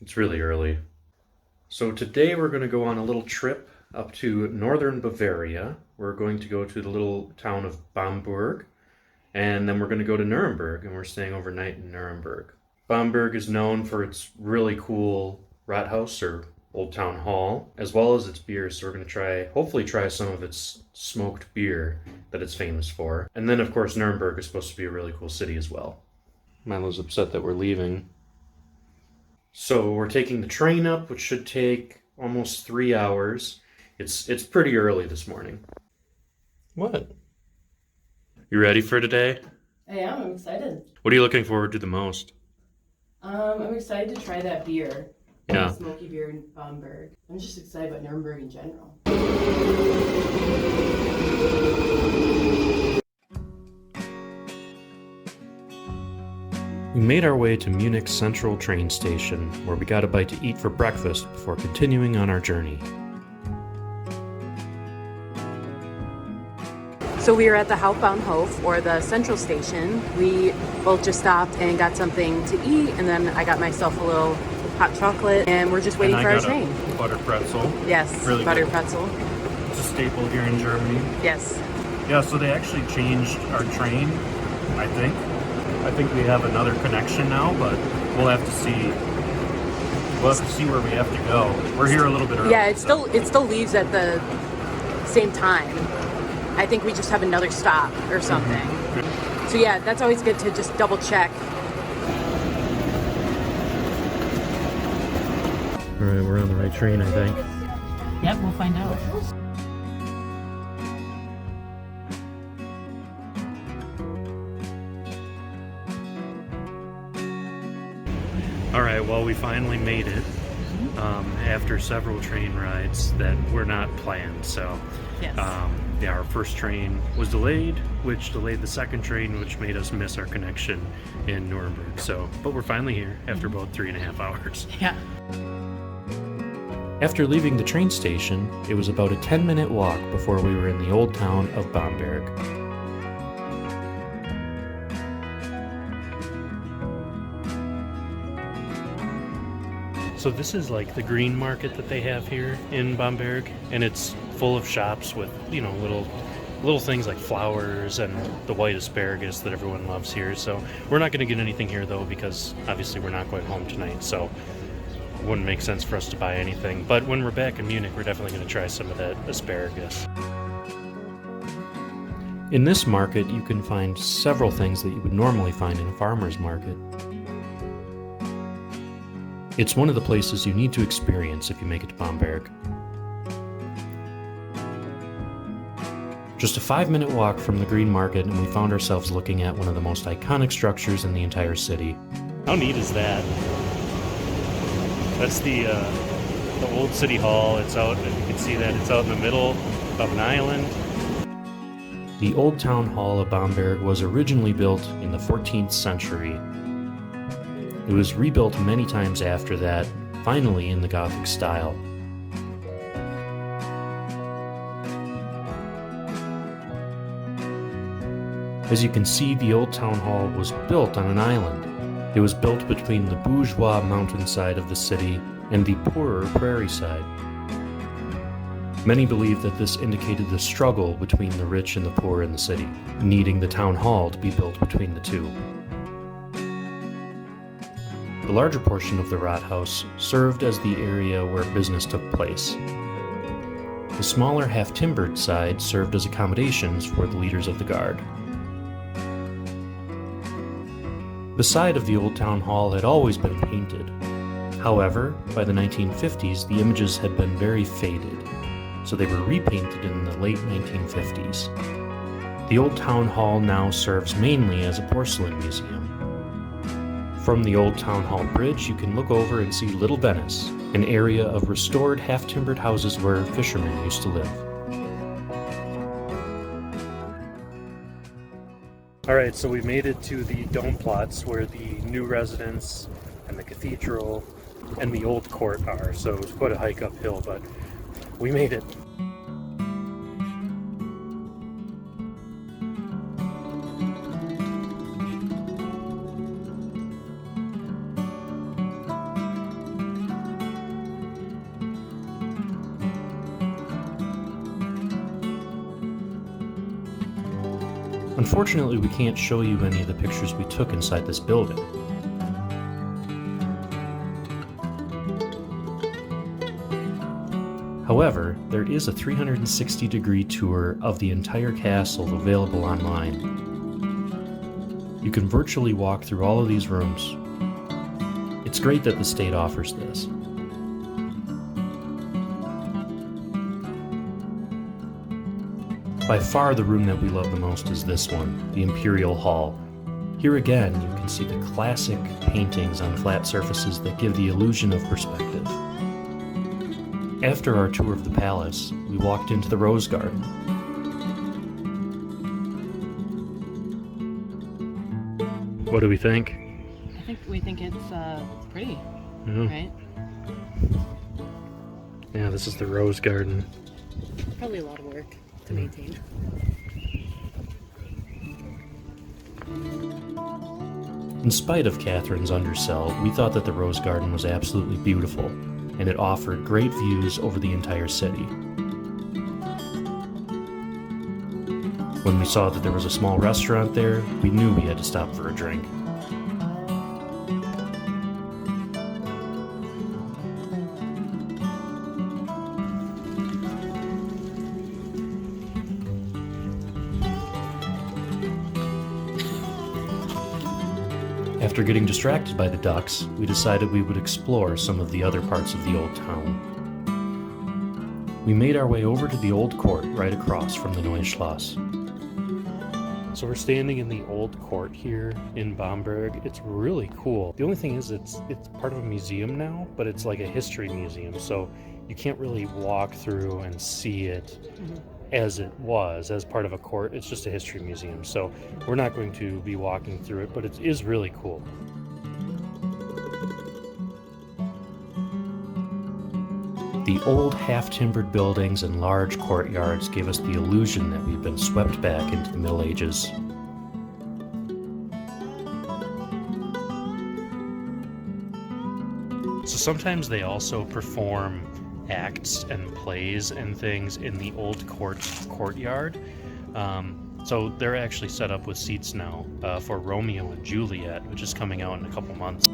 It's really early. So today we're going to go on a little trip up to northern Bavaria. We're going to go to the little town of Bamberg, and then we're going to go to Nuremberg, and we're staying overnight in Nuremberg. Bamberg is known for its really cool Rathaus, or Old Town Hall, as well as its beer, so we're going to hopefully try some of its smoked beer that it's famous for. And then, of course, Nuremberg is supposed to be a really cool city as well. Milo's upset that we're leaving. So we're taking the train up, which should take almost 3 hours. It's pretty early this morning. What? You ready for today? I am. I'm excited. What are you looking forward to the most? I'm excited to try that beer. Yeah. The smoky beer in Bamberg. I'm just excited about Nuremberg in general. We made our way to Munich's central train station, where we got a bite to eat for breakfast before continuing on our journey. So we are at the Hauptbahnhof, or the central station. We both just stopped and got something to eat, and then I got myself a little hot chocolate, and we're just waiting for our train. A buttered pretzel. Yes, Really buttered good. pretzel. It's a staple here in Germany. Yes. Yeah, so they actually changed our train, I think. I think we have another connection now, but we'll have to see. We'll have to see where we have to go. We're here a little bit early. Yeah, it still leaves at the same time. I think we just have another stop or something. Mm-hmm. So yeah, that's always good to just double check. All right, we're on the right train, I think. Yep, we'll find out. All right, well, we finally made it after several train rides that were not planned. So, Yes. yeah, our first train was delayed, which delayed the second train, which made us miss our connection in Nuremberg. So, but we're finally here after about 3.5 hours. Yeah. After leaving the train station, it was about a 10-minute walk before we were in the old town of Bamberg. So this is like the green market that they have here in Bamberg, and it's full of shops with, little things like flowers and the white asparagus that everyone loves here. So we're not going to get anything here though, because obviously we're not going home tonight, so it wouldn't make sense for us to buy anything. But when we're back in Munich, we're definitely going to try some of that asparagus. In this market, you can find several things that you would normally find in a farmer's market. It's one of the places you need to experience if you make it to Bamberg. Just a 5-minute walk from the green market, and we found ourselves looking at one of the most iconic structures in the entire city. How neat is that? That's the old city hall. It's out, and you can see that it's out in the middle of an island. The Old Town Hall of Bamberg was originally built in the 14th century. It was rebuilt many times after that, finally in the Gothic style. As you can see, the Old Town Hall was built on an island. It was built between the bourgeois mountainside of the city and the poorer prairie side. Many believe that this indicated the struggle between the rich and the poor in the city, needing the town hall to be built between the two. The larger portion of the Rathaus served as the area where business took place. The smaller half-timbered side served as accommodations for the leaders of the guard. The side of the Old Town Hall had always been painted. However, by the 1950s, the images had been very faded, so they were repainted in the late 1950s. The Old Town Hall now serves mainly as a porcelain museum. From the Old Town Hall Bridge, you can look over and see Little Venice, an area of restored half-timbered houses where fishermen used to live. All right, so we made it to the Domplatz, where the New Residence and the Cathedral and the Old Court are. So it was quite a hike uphill, but we made it. Unfortunately, we can't show you any of the pictures we took inside this building. However, there is a 360-degree tour of the entire castle available online. You can virtually walk through all of these rooms. It's great that the state offers this. By far the room that we love the most is this one, the Imperial Hall. Here again, you can see the classic paintings on flat surfaces that give the illusion of perspective. After our tour of the palace, we walked into the Rosegarten. What do we think? We think it's pretty, Yeah. right? Yeah, this is the Rosegarten. Probably a lot of work to maintain. In spite of Catherine's undersell, we thought that the Rosegarten was absolutely beautiful, and it offered great views over the entire city. When we saw that there was a small restaurant there, we knew we had to stop for a drink. After getting distracted by the ducks, we decided we would explore some of the other parts of the old town. We made our way over to the old court right across from the Neue Schloss. So we're standing in the old court here in Bamberg. It's really cool. The only thing is it's part of a museum now, but it's like a history museum, so you can't really walk through and see it as it was, as part of a court. It's just a history museum, so we're not going to be walking through it, but it is really cool. The old half-timbered buildings and large courtyards gave us the illusion that we'd been swept back into the Middle Ages. So sometimes they also perform acts and plays and things in the old courtyard. So they're actually set up with seats now for Romeo and Juliet, which is coming out in a couple months.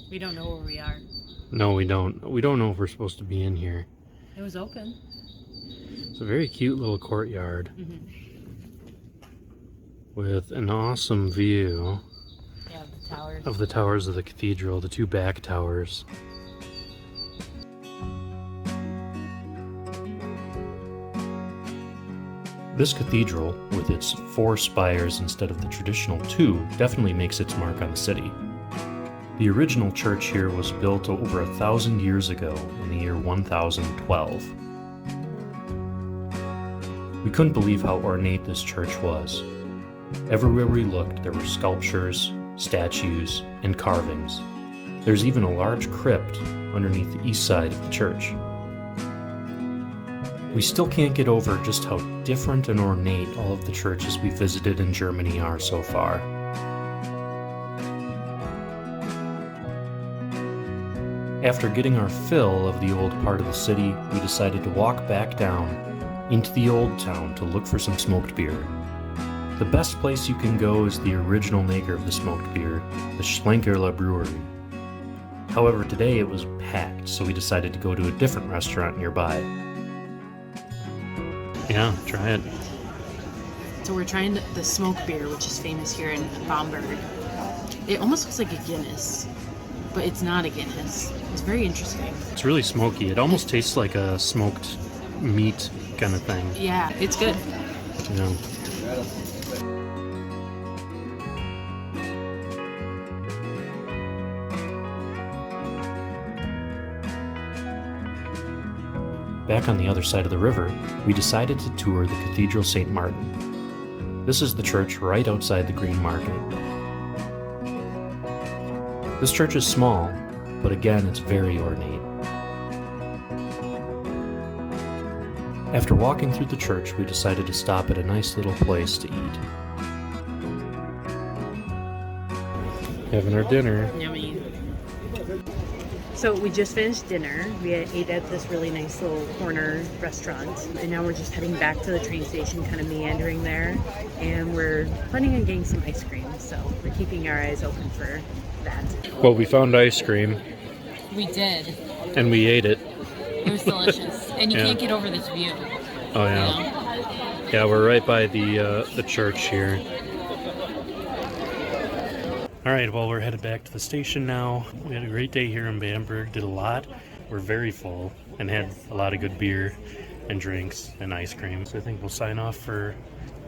We don't know where we are. No, we don't. We don't know if we're supposed to be in here. It was open. It's a very cute little courtyard with an awesome view Yeah, the towers. of the towers of the cathedral, the two back towers. This cathedral, with its 4 spires instead of the traditional 2, definitely makes its mark on the city. The original church here was built over 1,000 years ago in the year 1012. We couldn't believe how ornate this church was. Everywhere we looked, there were sculptures, statues, and carvings. There's even a large crypt underneath the east side of the church. We still can't get over just how different and ornate all of the churches we visited in Germany are so far. After getting our fill of the old part of the city, we decided to walk back down into the old town to look for some smoked beer. The best place you can go is the original maker of the smoked beer, the Schlenkerla Brewery. However, today it was packed, so we decided to go to a different restaurant nearby. Yeah, try it. So we're trying the smoke beer, which is famous here in Bamberg. It almost looks like a Guinness, but it's not a Guinness. It's very interesting. It's really smoky. It almost tastes like a smoked meat kind of thing. Yeah, it's good. Yeah. Back on the other side of the river, we decided to tour the Cathedral St. Martin. This is the church right outside the Green Market. This church is small, but again, it's very ornate. After walking through the church, we decided to stop at a nice little place to eat. Having our dinner. Yummy. So we just finished dinner. We ate at this really nice little corner restaurant. And now we're just heading back to the train station, kind of meandering there. And we're planning on getting some ice cream. So we're keeping our eyes open for that. Well, we found ice cream. We did. And we ate it. It was delicious. And you can't get over this view. Oh, yeah. You know? Yeah, we're right by the church here. All right, well, we're headed back to the station now. We had a great day here in Bamberg, did a lot. We're very full and had a lot of good beer and drinks and ice cream. So I think we'll sign off for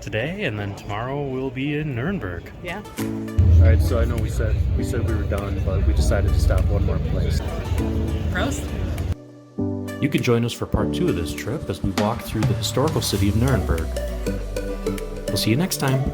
today, and then tomorrow we'll be in Nuremberg. Yeah. All right, so I know we said we were done, but we decided to stop one more place. Prost. You can join us for part 2 of this trip as we walk through the historical city of Nuremberg. We'll see you next time.